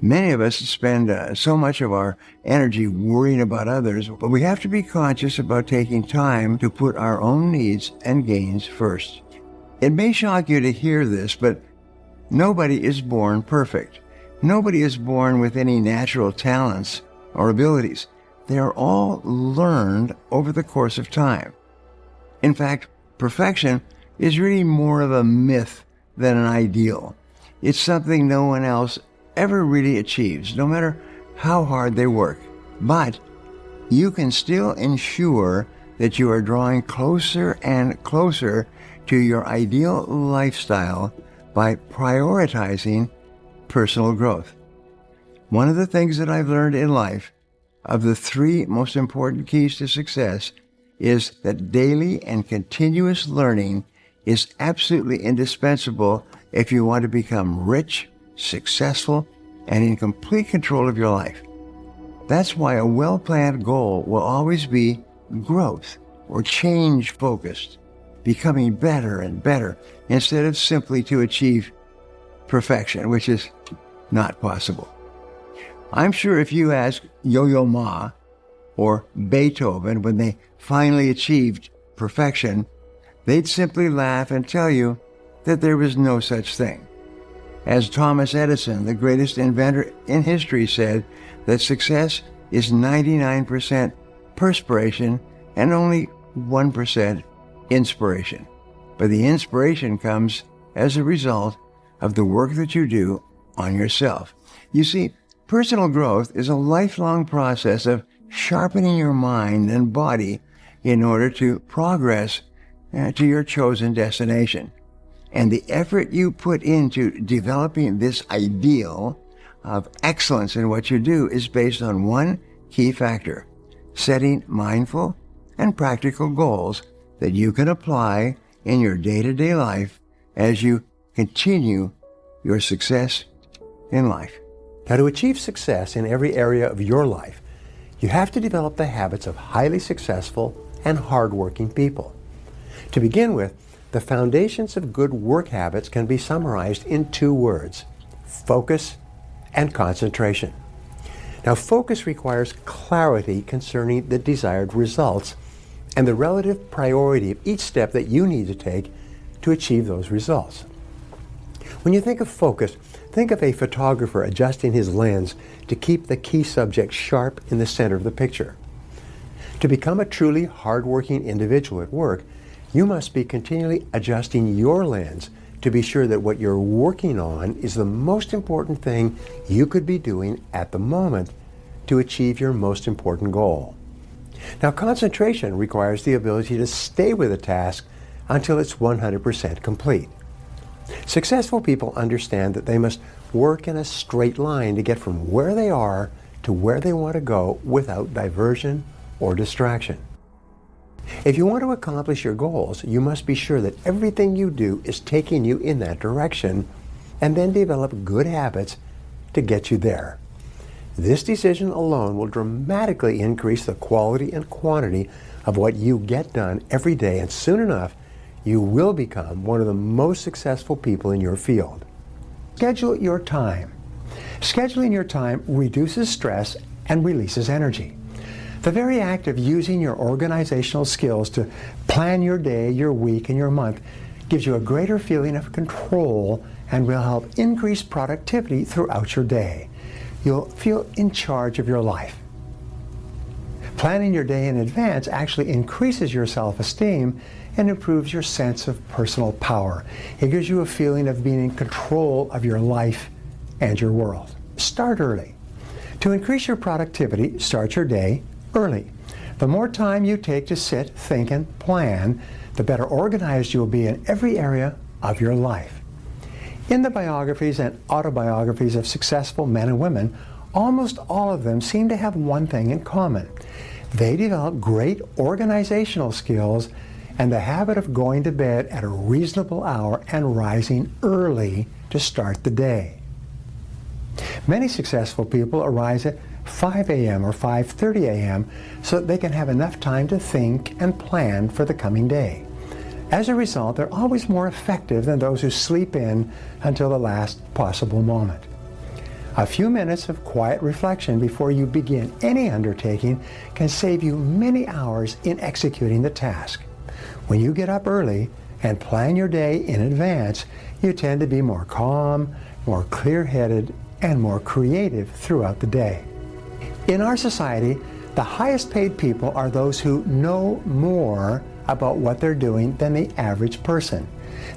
Many of us spend so much of our energy worrying about others, but we have to be conscious about taking time to put our own needs and gains first. It may shock you to hear this, but nobody is born perfect. Nobody is born with any natural talents or abilities. They are all learned over the course of time. In fact, perfection is really more of a myth than an ideal. It's something no one else ever really achieves, no matter how hard they work. But you can still ensure that you are drawing closer and closer to your ideal lifestyle by prioritizing personal growth. One of the things that I've learned in life, of the 3 most important keys to success, is that daily and continuous learning is absolutely indispensable if you want to become rich, successful, and in complete control of your life. That's why a well-planned goal will always be growth or change-focused, becoming better and better, instead of simply to achieve perfection, which is not possible. I'm sure if you ask Yo-Yo Ma or Beethoven when they finally achieved perfection, they'd simply laugh and tell you that there was no such thing. As Thomas Edison, the greatest inventor in history, said that success is 99% perspiration and only 1% inspiration. But the inspiration comes as a result of the work that you do on yourself. You see, personal growth is a lifelong process of sharpening your mind and body in order to progress to your chosen destination. And the effort you put into developing this ideal of excellence in what you do is based on one key factor: setting mindful and practical goals that you can apply in your day-to-day life as you continue your success in life. Now, to achieve success in every area of your life, you have to develop the habits of highly successful and hardworking people. To begin with, the foundations of good work habits can be summarized in 2 words: focus and concentration. Now, focus requires clarity concerning the desired results and the relative priority of each step that you need to take to achieve those results. When you think of focus, think of a photographer adjusting his lens to keep the key subject sharp in the center of the picture. To become a truly hardworking individual at work, you must be continually adjusting your lens to be sure that what you're working on is the most important thing you could be doing at the moment to achieve your most important goal. Now, concentration requires the ability to stay with a task until it's 100% complete. Successful people understand that they must work in a straight line to get from where they are to where they want to go without diversion or distraction. If you want to accomplish your goals, you must be sure that everything you do is taking you in that direction, and then develop good habits to get you there. This decision alone will dramatically increase the quality and quantity of what you get done every day, and soon enough, you will become one of the most successful people in your field. Schedule your time. Scheduling your time reduces stress and releases energy. The very act of using your organizational skills to plan your day, your week, and your month gives you a greater feeling of control and will help increase productivity throughout your day. You'll feel in charge of your life. Planning your day in advance actually increases your self-esteem and improves your sense of personal power. It gives you a feeling of being in control of your life and your world. Start early. To increase your productivity, start your day early. The more time you take to sit, think, and plan, the better organized you'll be in every area of your life. In the biographies and autobiographies of successful men and women, almost all of them seem to have one thing in common. They develop great organizational skills and the habit of going to bed at a reasonable hour and rising early to start the day. Many successful people arise at 5 a.m. or 5:30 a.m. so that they can have enough time to think and plan for the coming day. As a result, they're always more effective than those who sleep in until the last possible moment. A few minutes of quiet reflection before you begin any undertaking can save you many hours in executing the task. When you get up early and plan your day in advance, you tend to be more calm, more clear-headed, and more creative throughout the day. In our society, the highest paid people are those who know more about what they're doing than the average person.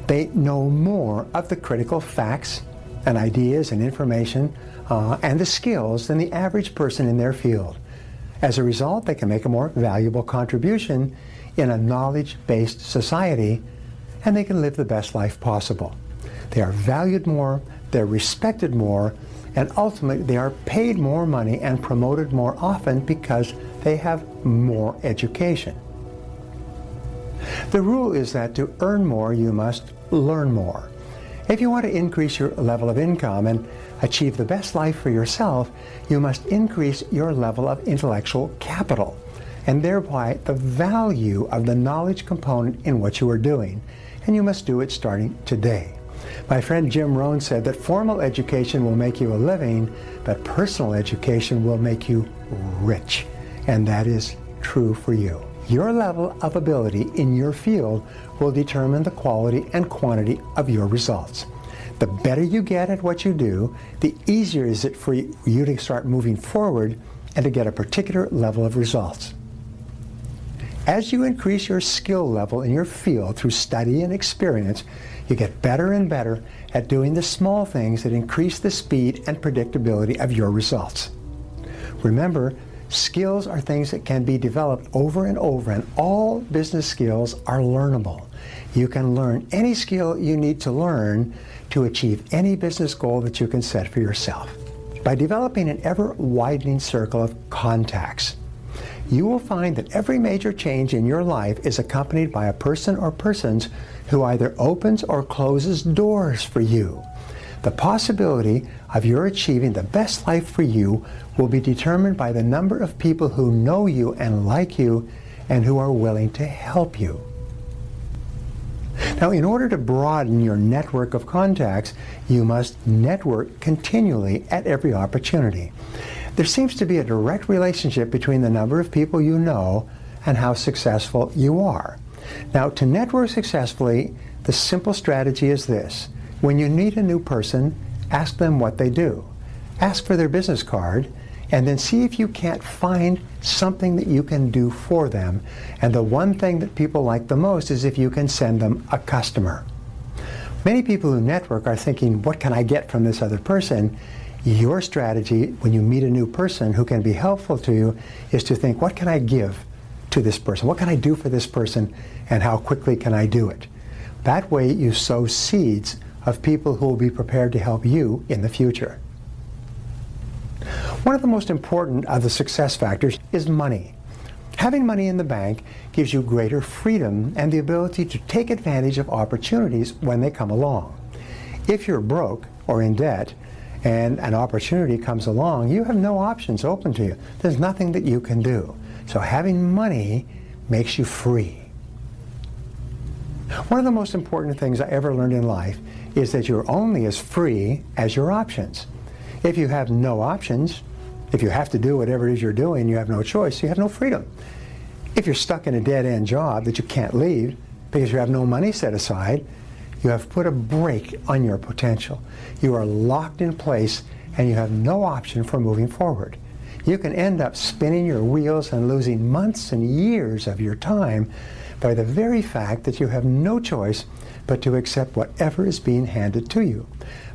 They know more of the critical facts and ideas and information and the skills than the average person in their field. As a result, they can make a more valuable contribution in a knowledge-based society, and they can live the best life possible. They are valued more, they're respected more, and ultimately they are paid more money and promoted more often because they have more education. The rule is that to earn more, you must learn more. If you want to increase your level of income and achieve the best life for yourself, you must increase your level of intellectual capital, and thereby the value of the knowledge component in what you are doing. And you must do it starting today. My friend Jim Rohn said that formal education will make you a living, but personal education will make you rich. And that is true for you. Your level of ability in your field will determine the quality and quantity of your results. The better you get at what you do, the easier is it for you to start moving forward and to get a particular level of results. As you increase your skill level in your field through study and experience, you get better and better at doing the small things that increase the speed and predictability of your results. Remember, skills are things that can be developed over and over, and all business skills are learnable. You can learn any skill you need to learn to achieve any business goal that you can set for yourself. By developing an ever-widening circle of contacts, you will find that every major change in your life is accompanied by a person or persons who either opens or closes doors for you. The possibility of your achieving the best life for you will be determined by the number of people who know you and like you and who are willing to help you. Now, in order to broaden your network of contacts, you must network continually at every opportunity. There seems to be a direct relationship between the number of people you know and how successful you are. Now, to network successfully, the simple strategy is this. When you meet a new person, ask them what they do. Ask for their business card, and then see if you can't find something that you can do for them. And the one thing that people like the most is if you can send them a customer. Many people who network are thinking, what can I get from this other person? Your strategy when you meet a new person who can be helpful to you is to think, what can I give to this person? What can I do for this person, and how quickly can I do it? That way you sow seeds of people who will be prepared to help you in the future. One of the most important of the success factors is money. Having money in the bank gives you greater freedom and the ability to take advantage of opportunities when they come along. If you're broke or in debt and an opportunity comes along, you have no options open to you. There's nothing that you can do. So having money makes you free. One of the most important things I ever learned in life is that you're only as free as your options. If you have no options, if you have to do whatever it is you're doing, you have no choice, you have no freedom. If you're stuck in a dead-end job that you can't leave because you have no money set aside, you have put a brake on your potential. You are locked in place and you have no option for moving forward. You can end up spinning your wheels and losing months and years of your time by the very fact that you have no choice but to accept whatever is being handed to you.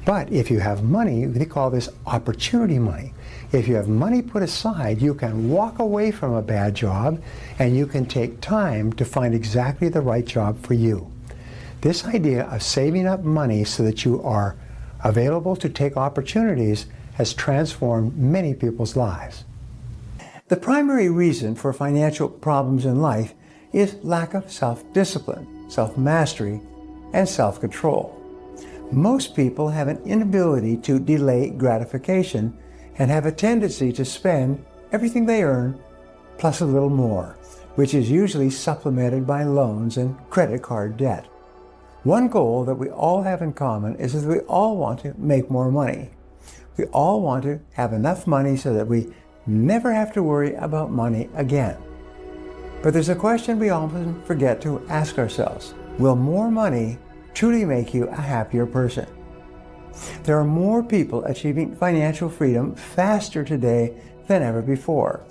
But if you have money, they call this opportunity money. If you have money put aside, you can walk away from a bad job and you can take time to find exactly the right job for you. This idea of saving up money so that you are available to take opportunities has transformed many people's lives. The primary reason for financial problems in life is lack of self-discipline, self-mastery, and self-control. Most people have an inability to delay gratification and have a tendency to spend everything they earn plus a little more, which is usually supplemented by loans and credit card debt. One goal that we all have in common is that we all want to make more money. We all want to have enough money so that we never have to worry about money again. But there's a question we often forget to ask ourselves. Will more money truly make you a happier person? There are more people achieving financial freedom faster today than ever before,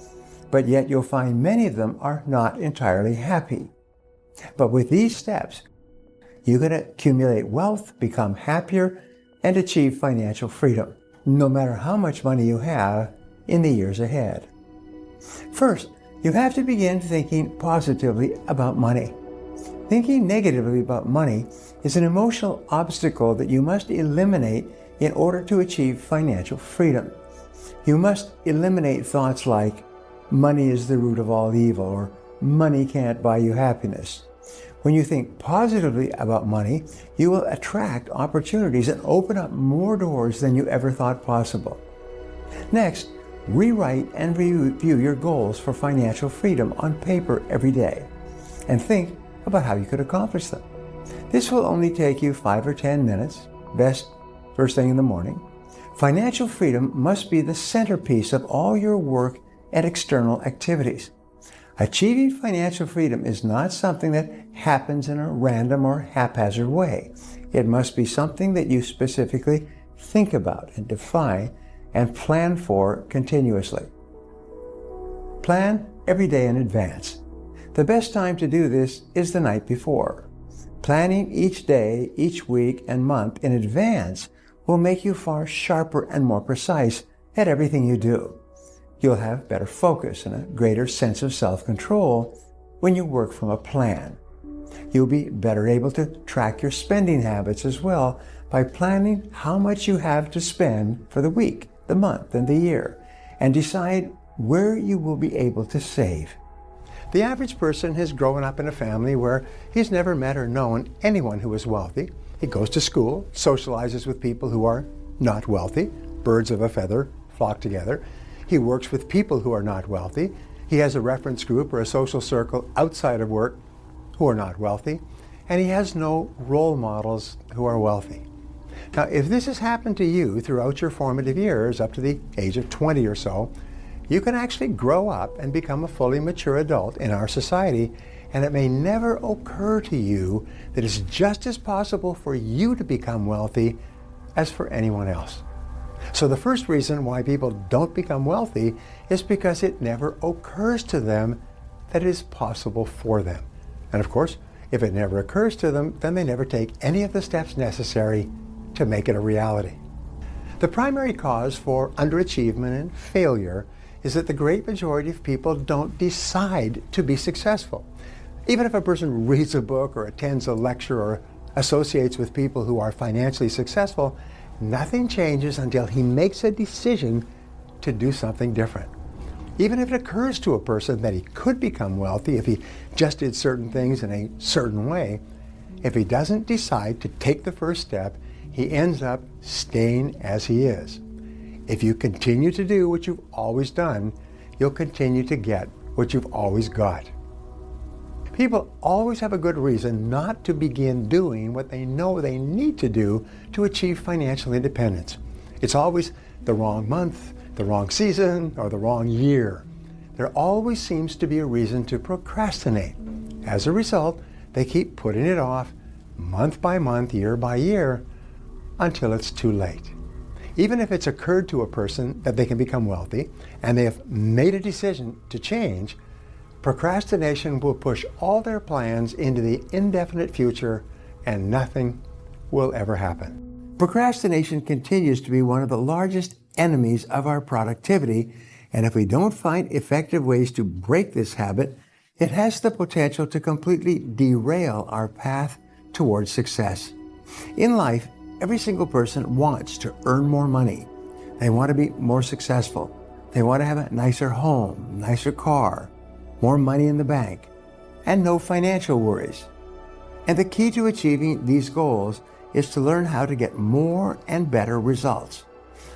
but yet you'll find many of them are not entirely happy. But with these steps, you can accumulate wealth, become happier, and achieve financial freedom, no matter how much money you have in the years ahead. First, you have to begin thinking positively about money. Thinking negatively about money is an emotional obstacle that you must eliminate in order to achieve financial freedom. You must eliminate thoughts like, money is the root of all evil, or money can't buy you happiness. When you think positively about money, you will attract opportunities and open up more doors than you ever thought possible. Next, rewrite and review your goals for financial freedom on paper every day, and think about how you could accomplish them. This will only take you 5 or 10 minutes, best first thing in the morning. Financial freedom must be the centerpiece of all your work and external activities. Achieving financial freedom is not something that happens in a random or haphazard way. It must be something that you specifically think about and define and plan for continuously. Plan every day in advance. The best time to do this is the night before. Planning each day, each week, and month in advance will make you far sharper and more precise at everything you do. You'll have better focus and a greater sense of self-control when you work from a plan. You'll be better able to track your spending habits as well by planning how much you have to spend for the week, the month, and the year, and decide where you will be able to save. The average person has grown up in a family where he's never met or known anyone who is wealthy. He goes to school, socializes with people who are not wealthy. Birds of a feather flock together. He works with people who are not wealthy. He has a reference group or a social circle outside of work who are not wealthy. And he has no role models who are wealthy. Now, if this has happened to you throughout your formative years, up to the age of 20 or so, you can actually grow up and become a fully mature adult in our society, and it may never occur to you that it's just as possible for you to become wealthy as for anyone else. So the first reason why people don't become wealthy is because it never occurs to them that it is possible for them. And of course, if it never occurs to them, then they never take any of the steps necessary to make it a reality. The primary cause for underachievement and failure is that the great majority of people don't decide to be successful. Even if a person reads a book or attends a lecture or associates with people who are financially successful, nothing changes until he makes a decision to do something different. Even if it occurs to a person that he could become wealthy if he just did certain things in a certain way, if he doesn't decide to take the first step, he ends up staying as he is. If you continue to do what you've always done, you'll continue to get what you've always got. People always have a good reason not to begin doing what they know they need to do to achieve financial independence. It's always the wrong month, the wrong season, or the wrong year. There always seems to be a reason to procrastinate. As a result, they keep putting it off month by month, year by year, until it's too late. Even if it's occurred to a person that they can become wealthy and they have made a decision to change, procrastination will push all their plans into the indefinite future and nothing will ever happen. Procrastination continues to be one of the largest enemies of our productivity, and if we don't find effective ways to break this habit, it has the potential to completely derail our path towards success. In life, every single person wants to earn more money. They want to be more successful. They want to have a nicer home, nicer car, more money in the bank, and no financial worries. And the key to achieving these goals is to learn how to get more and better results.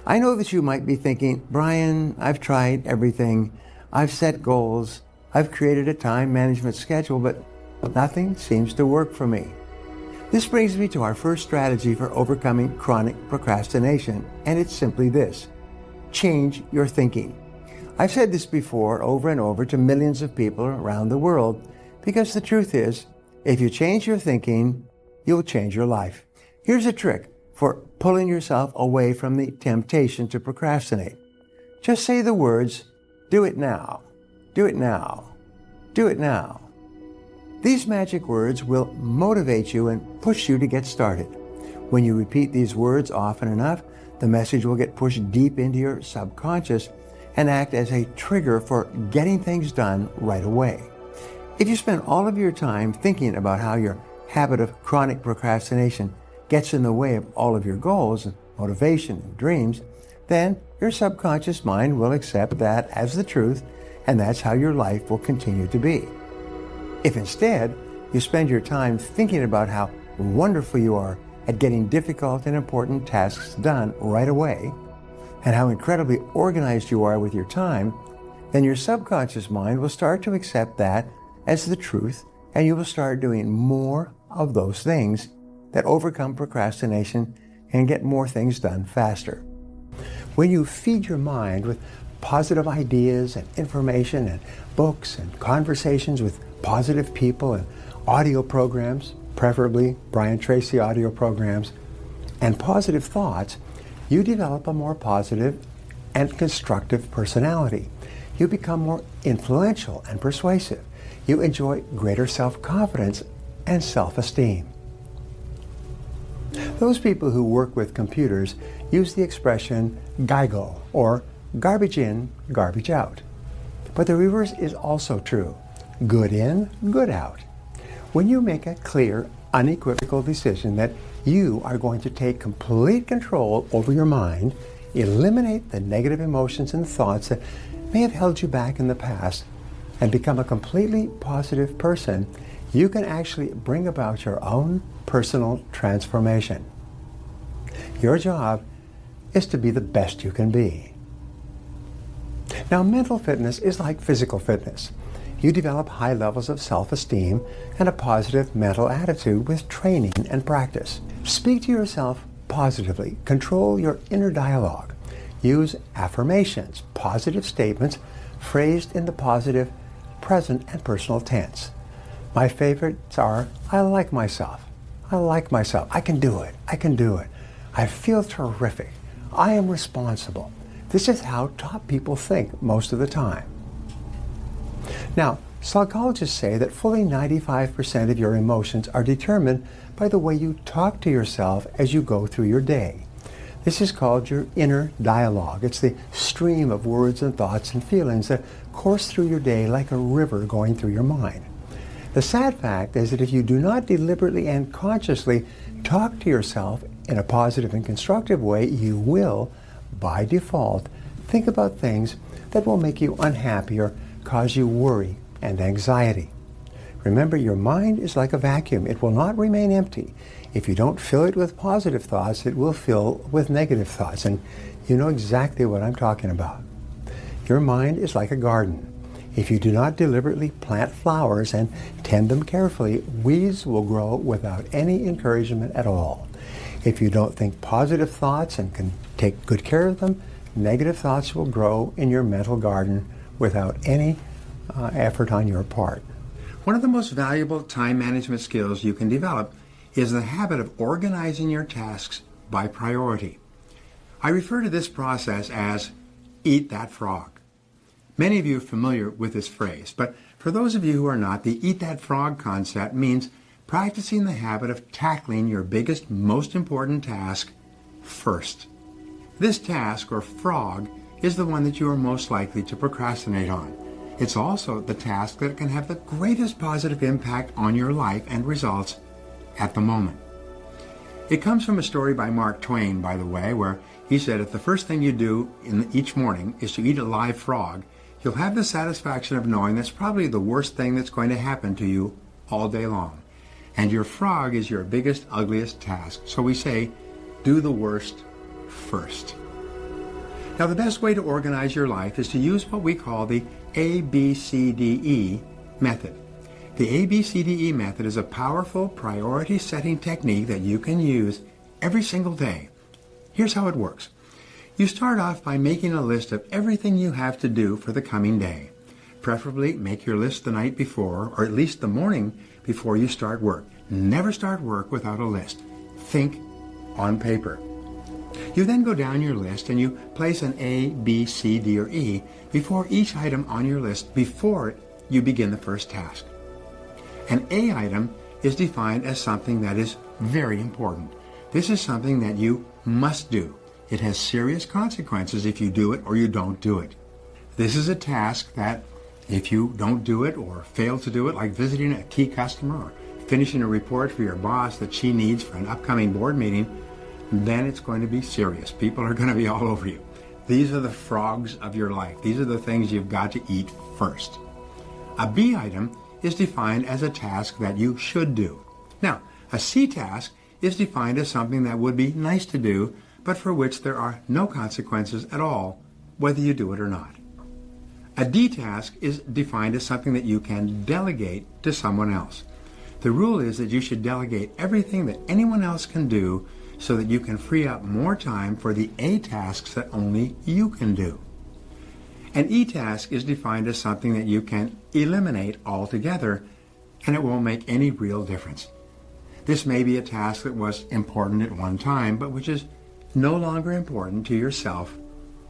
I know that you might be thinking, Brian, I've tried everything. I've set goals. I've created a time management schedule, but nothing seems to work for me. This brings me to our first strategy for overcoming chronic procrastination, and it's simply this: change your thinking. I've said this before over and over to millions of people around the world, because the truth is, if you change your thinking, you'll change your life. Here's a trick for pulling yourself away from the temptation to procrastinate. Just say the words, "Do it now, do it now, do it now." These magic words will motivate you and push you to get started. When you repeat these words often enough, the message will get pushed deep into your subconscious and act as a trigger for getting things done right away. If you spend all of your time thinking about how your habit of chronic procrastination gets in the way of all of your goals and motivation and dreams, then your subconscious mind will accept that as the truth, and that's how your life will continue to be. If instead you spend your time thinking about how wonderful you are at getting difficult and important tasks done right away, and how incredibly organized you are with your time, then your subconscious mind will start to accept that as the truth, and you will start doing more of those things that overcome procrastination and get more things done faster. When you feed your mind with positive ideas and information and books and conversations with positive people and audio programs, preferably Brian Tracy audio programs, and positive thoughts, you develop a more positive and constructive personality. You become more influential and persuasive. You enjoy greater self-confidence and self-esteem. Those people who work with computers use the expression GIGO, or garbage in, garbage out. But the reverse is also true. Good in, good out. When you make a clear, unequivocal decision that you are going to take complete control over your mind, eliminate the negative emotions and thoughts that may have held you back in the past, and become a completely positive person, you can actually bring about your own personal transformation. Your job is to be the best you can be. Now, mental fitness is like physical fitness. You develop high levels of self-esteem and a positive mental attitude with training and practice. Speak to yourself positively. Control your inner dialogue. Use affirmations, positive statements phrased in the positive present and personal tense. My favorites are, I like myself. I like myself. I can do it. I can do it. I feel terrific. I am responsible. This is how top people think most of the time. Now, psychologists say that fully 95% of your emotions are determined by the way you talk to yourself as you go through your day. This is called your inner dialogue. It's the stream of words and thoughts and feelings that course through your day like a river going through your mind. The sad fact is that if you do not deliberately and consciously talk to yourself in a positive and constructive way, you will, by default, think about things that will make you unhappy or cause you worry and anxiety. Remember, your mind is like a vacuum. It will not remain empty. If you don't fill it with positive thoughts, it will fill with negative thoughts. And you know exactly what I'm talking about. Your mind is like a garden. If you do not deliberately plant flowers and tend them carefully, weeds will grow without any encouragement at all. If you don't think positive thoughts and can take good care of them, negative thoughts will grow in your mental garden without any effort on your part. One of the most valuable time management skills you can develop is the habit of organizing your tasks by priority. I refer to this process as eat that frog. Many of you are familiar with this phrase, but for those of you who are not, the eat that frog concept means practicing the habit of tackling your biggest, most important task first. This task, or frog, is the one that you are most likely to procrastinate on. It's also the task that can have the greatest positive impact on your life and results at the moment. It comes from a story by Mark Twain, by the way, where he said if the first thing you do each morning is to eat a live frog, you'll have the satisfaction of knowing that's probably the worst thing that's going to happen to you all day long. And your frog is your biggest, ugliest task. So we say, do the worst first. Now, the best way to organize your life is to use what we call the ABCDE method. The ABCDE method is a powerful priority setting technique that you can use every single day. Here's how it works. You start off by making a list of everything you have to do for the coming day. Preferably make your list the night before, or at least the morning before you start work. Never start work without a list. Think on paper. You then go down your list and you place an A, B, C, D, or E before each item on your list before you begin the first task. An A item is defined as something that is very important. This is something that you must do. It has serious consequences if you do it or you don't do it. This is a task that if you don't do it or fail to do it, like visiting a key customer or finishing a report for your boss that she needs for an upcoming board meeting, then it's going to be serious. People are going to be all over you. These are the frogs of your life. These are the things you've got to eat first. A B item is defined as a task that you should do. Now, a C task is defined as something that would be nice to do, but for which there are no consequences at all, whether you do it or not. A D task is defined as something that you can delegate to someone else. The rule is that you should delegate everything that anyone else can do so that you can free up more time for the A tasks that only you can do. An E task is defined as something that you can eliminate altogether, and it won't make any real difference. This may be a task that was important at one time, but which is no longer important to yourself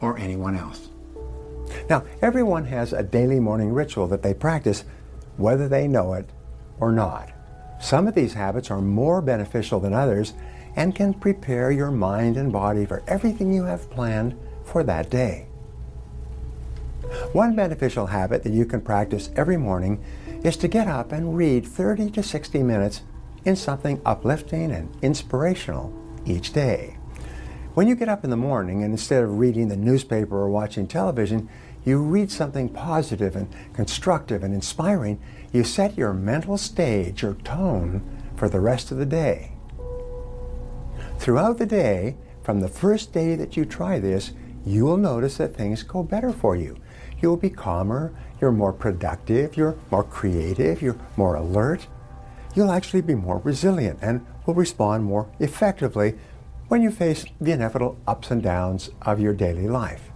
or anyone else. Now, everyone has a daily morning ritual that they practice, whether they know it or not. Some of these habits are more beneficial than others and can prepare your mind and body for everything you have planned for that day. One beneficial habit that you can practice every morning is to get up and read 30 to 60 minutes in something uplifting and inspirational each day. When you get up in the morning and instead of reading the newspaper or watching television, you read something positive and constructive and inspiring, you set your mental stage or tone for the rest of the day. Throughout the day, from the first day that you try this, you will notice that things go better for you. You'll be calmer, you're more productive, you're more creative, you're more alert. You'll actually be more resilient and will respond more effectively when you face the inevitable ups and downs of your daily life.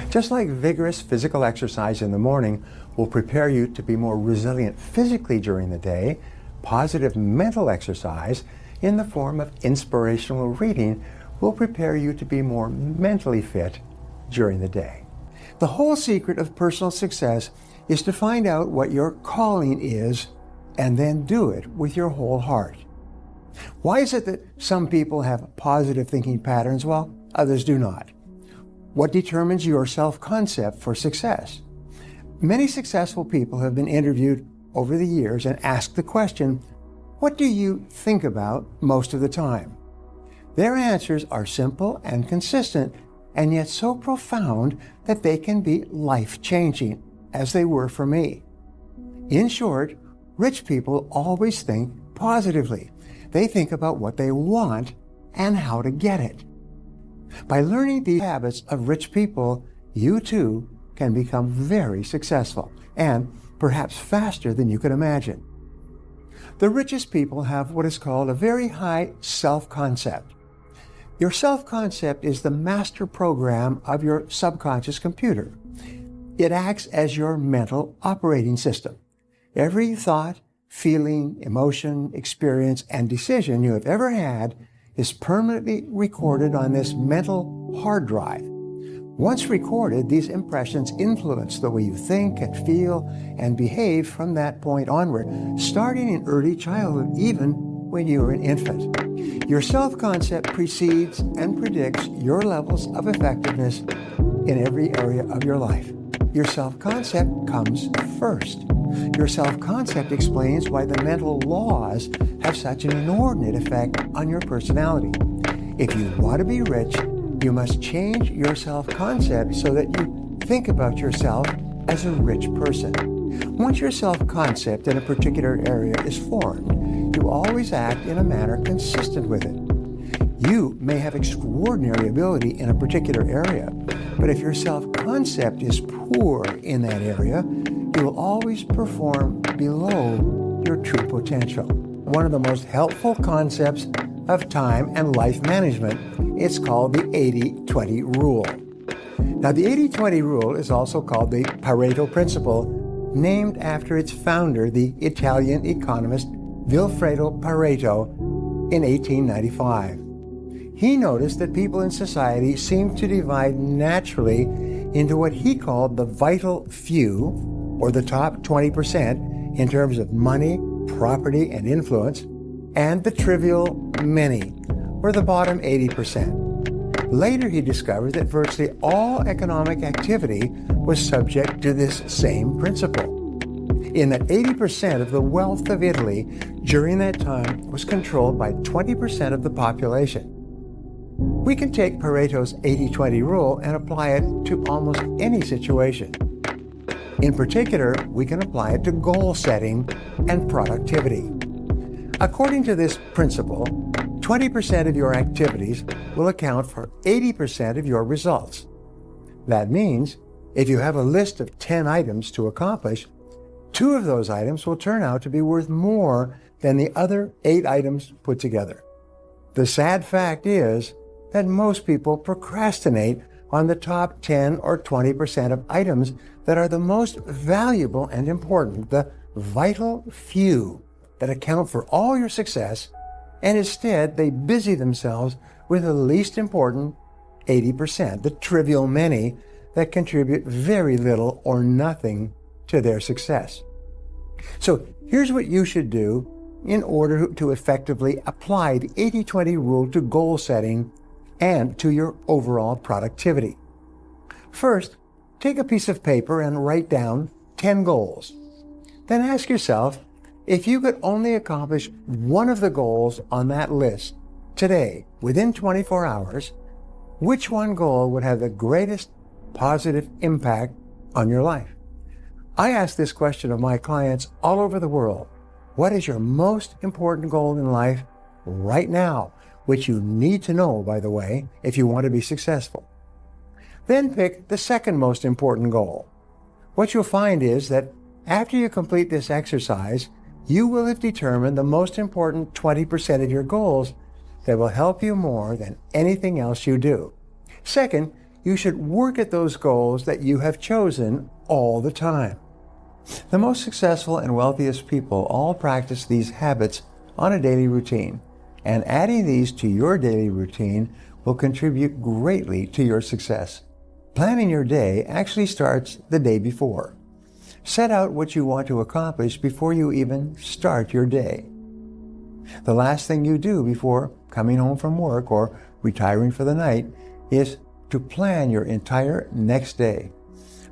Just like vigorous physical exercise in the morning will prepare you to be more resilient physically during the day, positive mental exercise in the form of inspirational reading will prepare you to be more mentally fit during the day. The whole secret of personal success is to find out what your calling is and then do it with your whole heart. Why is it that some people have positive thinking patterns while others do not? What determines your self-concept for success? Many successful people have been interviewed over the years and asked the question, what do you think about most of the time? Their answers are simple and consistent, and yet so profound that they can be life-changing, as they were for me. In short, rich people always think positively. They think about what they want and how to get it. By learning the habits of rich people, you too can become very successful, and perhaps faster than you could imagine. The richest people have what is called a very high self-concept. Your self-concept is the master program of your subconscious computer. It acts as your mental operating system. Every thought, feeling, emotion, experience, and decision you have ever had is permanently recorded on this mental hard drive. Once recorded, these impressions influence the way you think and feel and behave from that point onward, starting in early childhood, even when you are an infant. Your self-concept precedes and predicts your levels of effectiveness in every area of your life. Your self-concept comes first. Your self-concept explains why the mental laws have such an inordinate effect on your personality. If you want to be rich, you must change your self-concept so that you think about yourself as a rich person. Once your self-concept in a particular area is formed, you always act in a manner consistent with it. You may have extraordinary ability in a particular area, but if your self-concept is poor in that area, you will always perform below your true potential. One of the most helpful concepts of time and life management is called the 80-20 rule. Now, the 80-20 rule is also called the Pareto principle, named after its founder, the Italian economist Vilfredo Pareto, in 1895. He noticed that people in society seemed to divide naturally into what he called the vital few, or the top 20%, in terms of money, property, and influence, and the trivial many, or the bottom 80%. Later, he discovered that virtually all economic activity was subject to this same principle, in that 80% of the wealth of Italy during that time was controlled by 20% of the population. We can take Pareto's 80-20 rule and apply it to almost any situation. In particular, we can apply it to goal setting and productivity. According to this principle, 20% of your activities will account for 80% of your results. That means if you have a list of 10 items to accomplish, 2 of those items will turn out to be worth more than the other 8 items put together. The sad fact is that most people procrastinate on the top 10 or 20% of items that are the most valuable and important, the vital few that account for all your success, and instead they busy themselves with the least important 80%, the trivial many that contribute very little or nothing to their success. So here's what you should do in order to effectively apply the 80-20 rule to goal setting and to your overall productivity. First, take a piece of paper and write down 10 goals. Then ask yourself, if you could only accomplish one of the goals on that list today, within 24 hours, which one goal would have the greatest positive impact on your life? I ask this question of my clients all over the world. What is your most important goal in life right now, which you need to know, by the way, if you want to be successful? Then pick the second most important goal. What you'll find is that after you complete this exercise, you will have determined the most important 20% of your goals that will help you more than anything else you do. Second, you should work at those goals that you have chosen all the time. The most successful and wealthiest people all practice these habits on a daily routine, and adding these to your daily routine will contribute greatly to your success. Planning your day actually starts the day before. Set out what you want to accomplish before you even start your day. The last thing you do before coming home from work or retiring for the night is to plan your entire next day.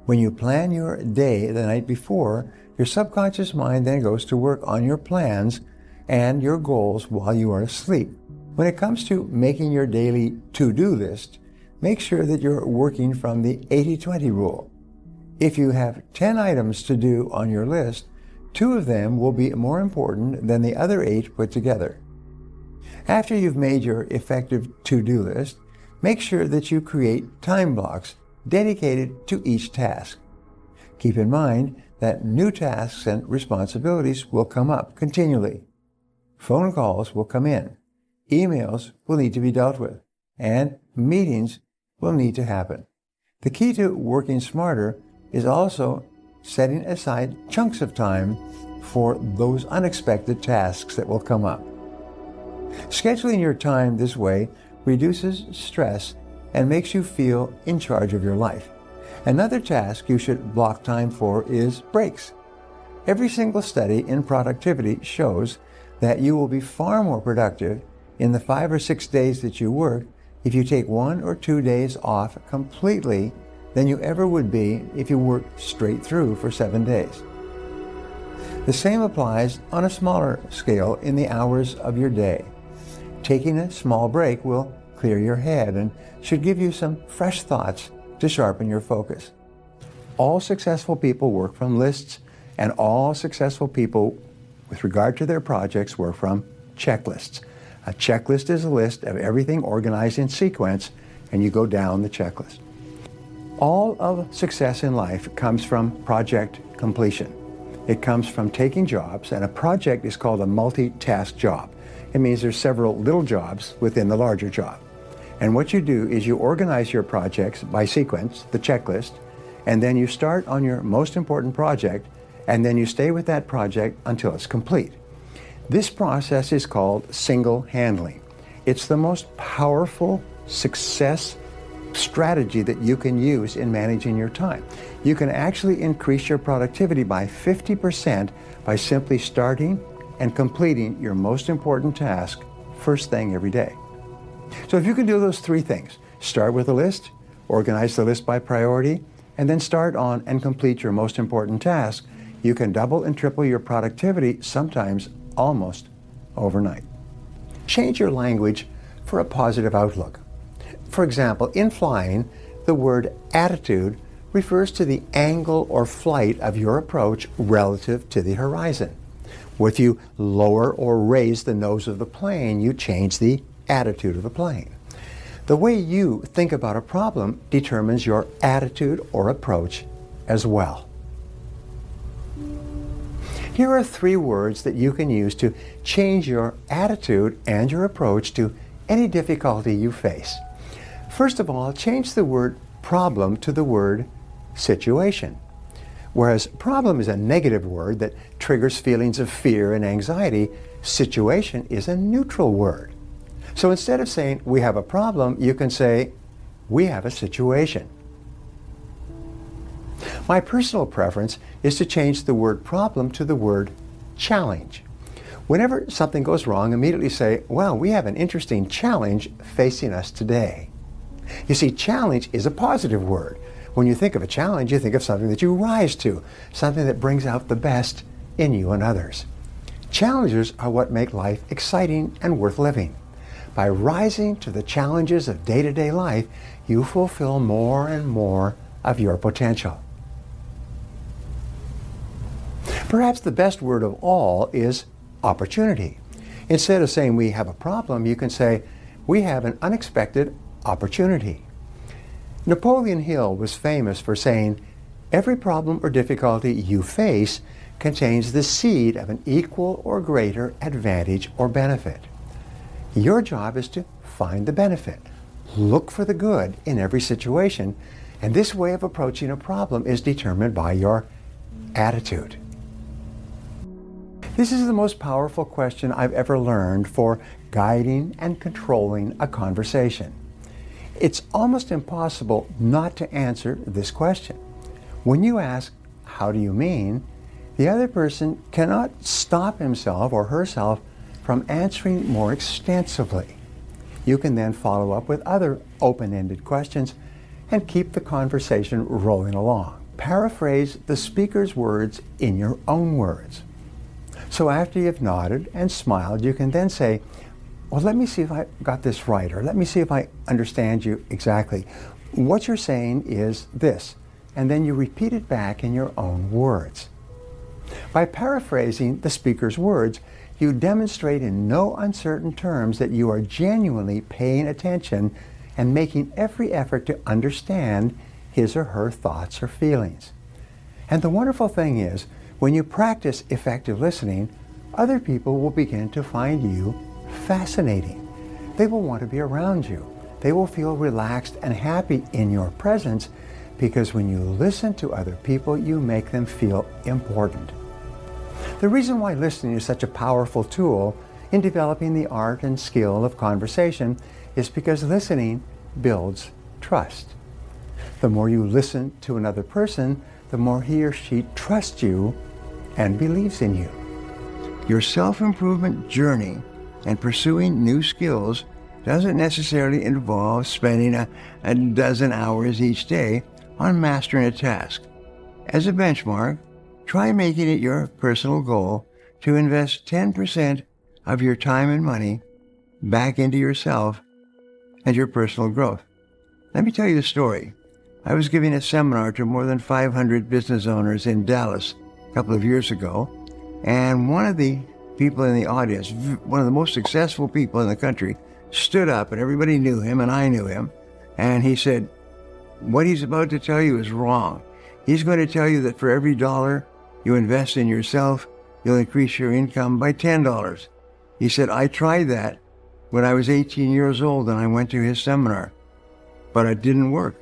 When you plan your day the night before, your subconscious mind then goes to work on your plans and your goals while you are asleep. When it comes to making your daily to-do list, make sure that you're working from the 80-20 rule. If you have 10 items to do on your list, 2 of them will be more important than the other 8 put together. After you've made your effective to-do list, make sure that you create time blocks dedicated to each task. Keep in mind that new tasks and responsibilities will come up continually. Phone calls will come in, emails will need to be dealt with, and meetings will need to happen. The key to working smarter is also setting aside chunks of time for those unexpected tasks that will come up. Scheduling your time this way reduces stress and makes you feel in charge of your life. Another task you should block time for is breaks. Every single study in productivity shows that you will be far more productive in the 5 or 6 days that you work if you take 1 or 2 days off completely than you ever would be if you worked straight through for 7 days. The same applies on a smaller scale in the hours of your day. Taking a small break will clear your head and should give you some fresh thoughts to sharpen your focus. All successful people work from lists, and all successful people, with regard to their projects, work from checklists. A checklist is a list of everything organized in sequence, and you go down the checklist. All of success in life comes from project completion. It comes from taking jobs, and a project is called a multitask job. It means there's several little jobs within the larger job. And what you do is you organize your projects by sequence, the checklist, and then you start on your most important project, and then you stay with that project until it's complete. This process is called single handling. It's the most powerful success strategy that you can use in managing your time. You can actually increase your productivity by 50% by simply starting and completing your most important task first thing every day. So if you can do those three things, start with a list, organize the list by priority, and then start on and complete your most important task, you can double and triple your productivity, sometimes almost overnight. Change your language for a positive outlook. For example, in flying, the word attitude refers to the angle or flight of your approach relative to the horizon. If you lower or raise the nose of the plane, you change the attitude of the plane. The way you think about a problem determines your attitude or approach as well. Here are 3 words that you can use to change your attitude and your approach to any difficulty you face. First of all, change the word problem to the word situation. Whereas problem is a negative word that triggers feelings of fear and anxiety, situation is a neutral word. So instead of saying we have a problem, you can say we have a situation. My personal preference is to change the word problem to the word challenge. Whenever something goes wrong, immediately say, well, we have an interesting challenge facing us today. You see, challenge is a positive word. When you think of a challenge, you think of something that you rise to, something that brings out the best in you and others. Challenges are what make life exciting and worth living. By rising to the challenges of day-to-day life, you fulfill more and more of your potential. Perhaps the best word of all is opportunity. Instead of saying we have a problem, you can say we have an unexpected opportunity. Napoleon Hill was famous for saying, every problem or difficulty you face contains the seed of an equal or greater advantage or benefit. Your job is to find the benefit. Look for the good in every situation, and this way of approaching a problem is determined by your attitude. This is the most powerful question I've ever learned for guiding and controlling a conversation. It's almost impossible not to answer this question. When you ask, how do you mean? The other person cannot stop himself or herself from answering more extensively. You can then follow up with other open-ended questions and keep the conversation rolling along. Paraphrase the speaker's words in your own words. So after you've nodded and smiled, you can then say, well, let me see if I got this right, or let me see if I understand you exactly. What you're saying is this, and then you repeat it back in your own words. By paraphrasing the speaker's words, you demonstrate in no uncertain terms that you are genuinely paying attention and making every effort to understand his or her thoughts or feelings. And the wonderful thing is, when you practice effective listening, other people will begin to find you fascinating. They will want to be around you. They will feel relaxed and happy in your presence because when you listen to other people, you make them feel important. The reason why listening is such a powerful tool in developing the art and skill of conversation is because listening builds trust. The more you listen to another person, the more he or she trusts you and believes in you. Your self-improvement journey and pursuing new skills doesn't necessarily involve spending a dozen hours each day on mastering a task. As a benchmark, try making it your personal goal to invest 10% of your time and money back into yourself and your personal growth. Let me tell you a story. I was giving a seminar to more than 500 business owners in Dallas a couple of years ago, and one of the people in the audience, one of the most successful people in the country, stood up, and everybody knew him and I knew him, and he said, what he's about to tell you is wrong. He's going to tell you that for every dollar you invest in yourself, you'll increase your income by $10. He said, I tried that when I was 18 years old and I went to his seminar, but it didn't work.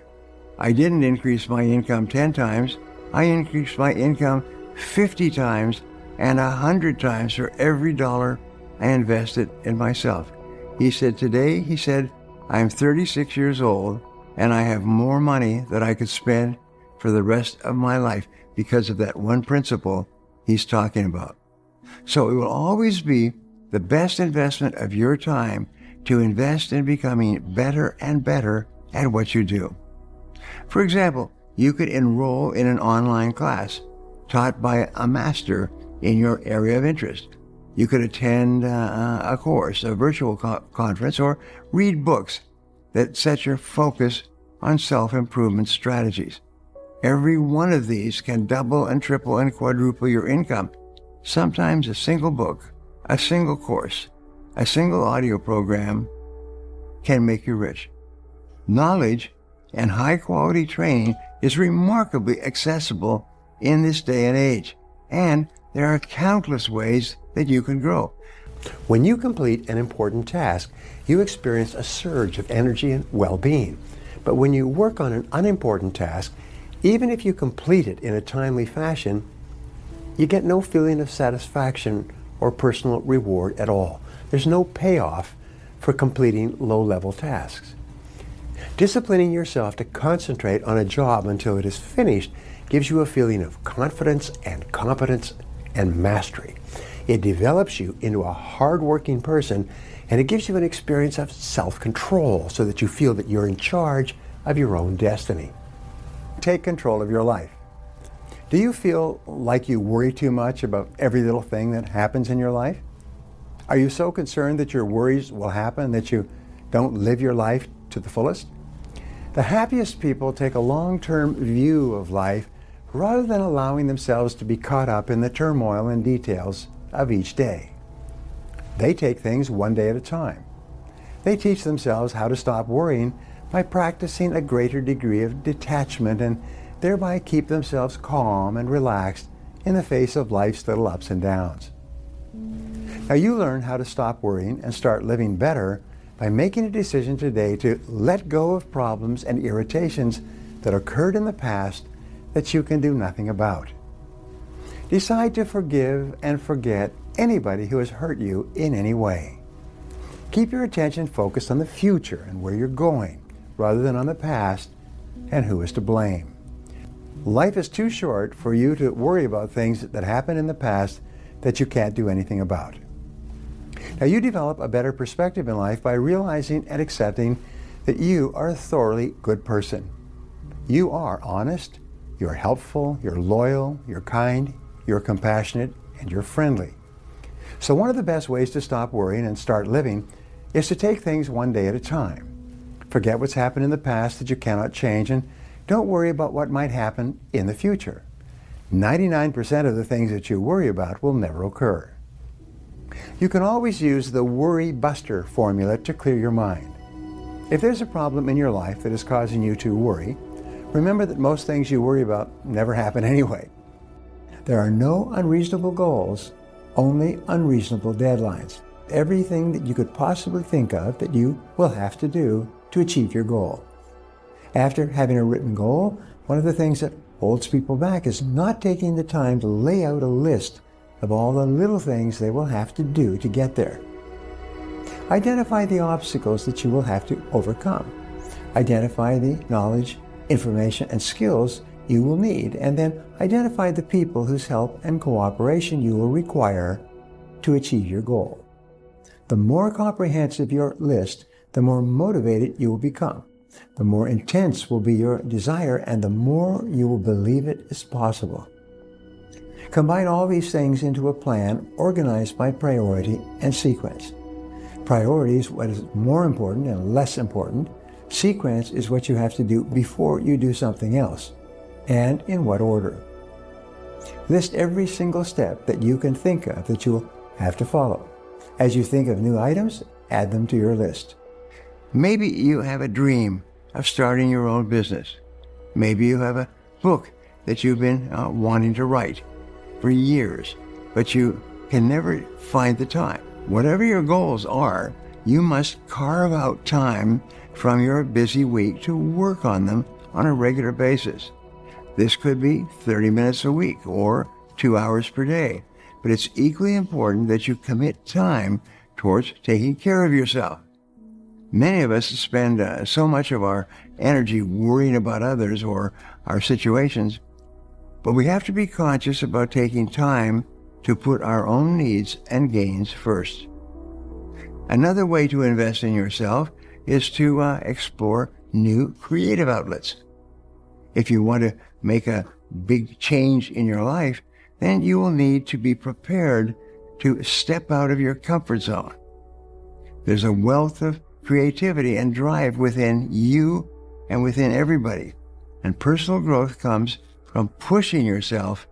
I didn't increase my income 10 times. I increased my income 50 times and 100 times for every dollar I invested in myself. He said, today, he said, I'm 36 years old and I have more money that I could spend for the rest of my life because of that one principle he's talking about. So it will always be the best investment of your time to invest in becoming better and better at what you do. For example, you could enroll in an online class taught by a master in your area of interest. You could attend a course, a virtual conference, or read books that set your focus on self-improvement strategies. Every one of these can double and triple and quadruple your income. Sometimes a single book, a single course, a single audio program can make you rich. Knowledge and high-quality training is remarkably accessible in this day and age, and there are countless ways that you can grow. When you complete an important task, you experience a surge of energy and well-being. But when you work on an unimportant task, even if you complete it in a timely fashion, you get no feeling of satisfaction or personal reward at all. There's no payoff for completing low-level tasks. Disciplining yourself to concentrate on a job until it is finished gives you a feeling of confidence and competence and mastery. It develops you into a hard-working person, and it gives you an experience of self-control so that you feel that you're in charge of your own destiny. Take control of your life. Do you feel like you worry too much about every little thing that happens in your life? Are you so concerned that your worries will happen that you don't live your life to the fullest? The happiest people take a long-term view of life rather than allowing themselves to be caught up in the turmoil and details of each day. They take things one day at a time. They teach themselves how to stop worrying by practicing a greater degree of detachment and thereby keep themselves calm and relaxed in the face of life's little ups and downs. Now you learn how to stop worrying and start living better by making a decision today to let go of problems and irritations that occurred in the past that you can do nothing about. Decide to forgive and forget anybody who has hurt you in any way. Keep your attention focused on the future and where you're going, rather than on the past and who is to blame. Life is too short for you to worry about things that happened in the past that you can't do anything about. Now you develop a better perspective in life by realizing and accepting that you are a thoroughly good person. You are honest, you're helpful, you're loyal, you're kind, you're compassionate, and you're friendly. So one of the best ways to stop worrying and start living is to take things one day at a time. Forget what's happened in the past that you cannot change, and don't worry about what might happen in the future. 99% of the things that you worry about will never occur. You can always use the worry buster formula to clear your mind. If there's a problem in your life that is causing you to worry, remember that most things you worry about never happen anyway. There are no unreasonable goals, only unreasonable deadlines. Everything that you could possibly think of that you will have to do to achieve your goal. After having a written goal, one of the things that holds people back is not taking the time to lay out a list of all the little things they will have to do to get there. Identify the obstacles that you will have to overcome. Identify the knowledge, information, and skills you will need, and then identify the people whose help and cooperation you will require to achieve your goal. The more comprehensive your list, the more motivated you will become. The more intense will be your desire, and the more you will believe it is possible. Combine all these things into a plan organized by priority and sequence. Priority is what is more important and less important. Sequence is what you have to do before you do something else, and in what order. List every single step that you can think of that you'll have to follow. As you think of new items, add them to your list. Maybe you have a dream of starting your own business. Maybe you have a book that you've been wanting to write. for years, but you can never find the time. Whatever your goals are, you must carve out time from your busy week to work on them on a regular basis. This could be 30 minutes a week or 2 hours per day, but it's equally important that you commit time towards taking care of yourself. Many of us spend so much of our energy worrying about others or our situations, but we have to be conscious about taking time to put our own needs and gains first. Another way to invest in yourself is to explore new creative outlets. If you want to make a big change in your life, then you will need to be prepared to step out of your comfort zone. There's a wealth of creativity and drive within you and within everybody, and personal growth comes from pushing yourself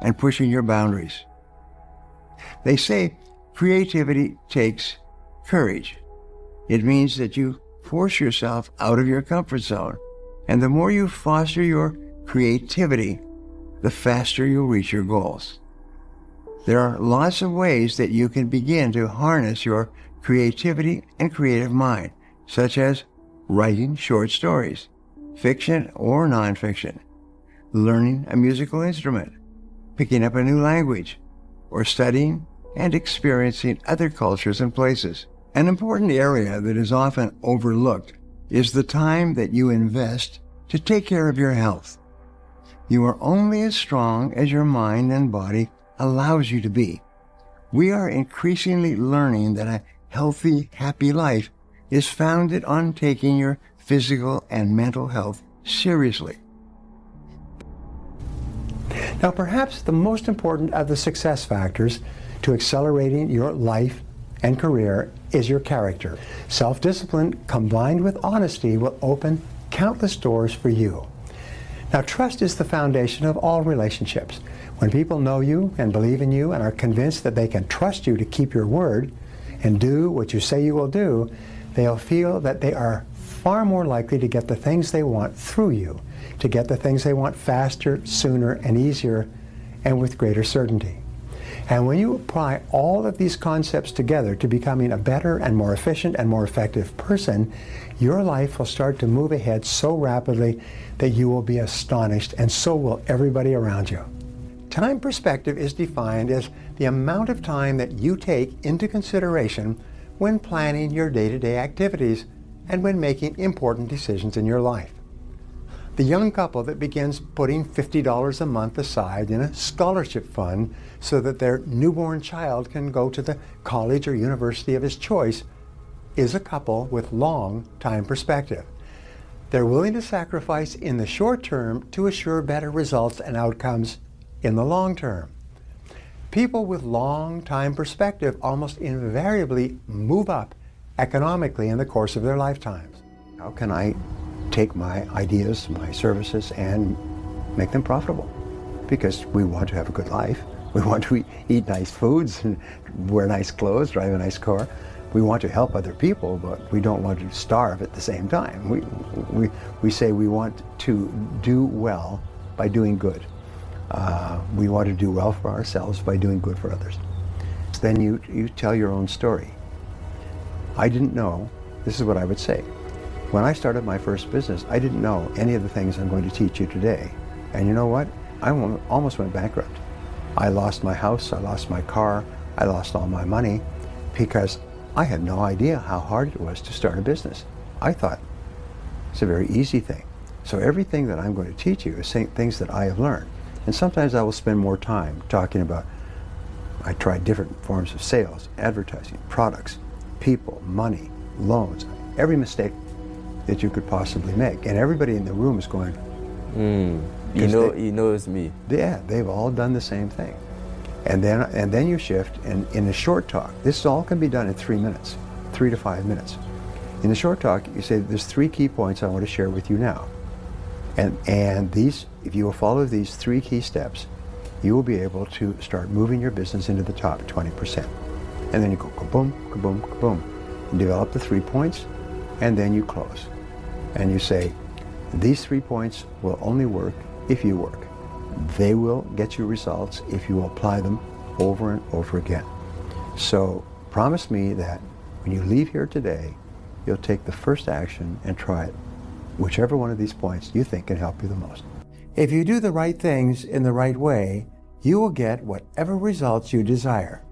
and pushing your boundaries. They say creativity takes courage. It means that you force yourself out of your comfort zone, and the more you foster your creativity, the faster you'll reach your goals. There are lots of ways that you can begin to harness your creativity and creative mind, such as writing short stories, fiction or nonfiction, learning a musical instrument, picking up a new language, or studying and experiencing other cultures and places. An important area that is often overlooked is the time that you invest to take care of your health. You are only as strong as your mind and body allows you to be. We are increasingly learning that a healthy, happy life is founded on taking your physical and mental health seriously. Now, perhaps the most important of the success factors to accelerating your life and career is your character. Self-discipline combined with honesty will open countless doors for you. Now, trust is the foundation of all relationships. When people know you and believe in you and are convinced that they can trust you to keep your word and do what you say you will do, they'll feel that they are far more likely to get the things they want through you, to get the things they want faster, sooner, and easier, and with greater certainty. And when you apply all of these concepts together to becoming a better and more efficient and more effective person, your life will start to move ahead so rapidly that you will be astonished, and so will everybody around you. Time perspective is defined as the amount of time that you take into consideration when planning your day-to-day activities and when making important decisions in your life. The young couple that begins putting $50 a month aside in a scholarship fund so that their newborn child can go to the college or university of his choice is a couple with long time perspective. They're willing to sacrifice in the short term to assure better results and outcomes in the long term. People with long time perspective almost invariably move up economically in the course of their lifetimes. How can I take my ideas, my services, and make them profitable? Because we want to have a good life. We want to eat nice foods and wear nice clothes, drive a nice car. We want to help other people, but we don't want to starve at the same time. We say we want to do well by doing good. We want to do well for ourselves by doing good for others. Then you tell your own story. I didn't know, this is what I would say. When I started my first business, I didn't know any of the things I'm going to teach you today. And you know what? I almost went bankrupt. I lost my house, I lost my car, I lost all my money because I had no idea how hard it was to start a business. I thought it's a very easy thing. So everything that I'm going to teach you is things that I have learned. And sometimes I will spend more time talking about, I tried different forms of sales, advertising, products, people, money, loans, every mistake that you could possibly make. And everybody in the room is going, he knows me. Yeah, they've all done the same thing. And then you shift, and in a short talk, this all can be done in 3 minutes, 3 to 5 minutes. In the short talk, you say, there's 3 key points I want to share with you now. And these, if you will follow these 3 key steps, you will be able to start moving your business into the top 20%. And then you go kaboom, kaboom, kaboom. You develop the 3 points, and then you close. And you say, these 3 points will only work if you work. They will get you results if you apply them over and over again. So promise me that when you leave here today, you'll take the first action and try it, whichever one of these points you think can help you the most. If you do the right things in the right way, you will get whatever results you desire.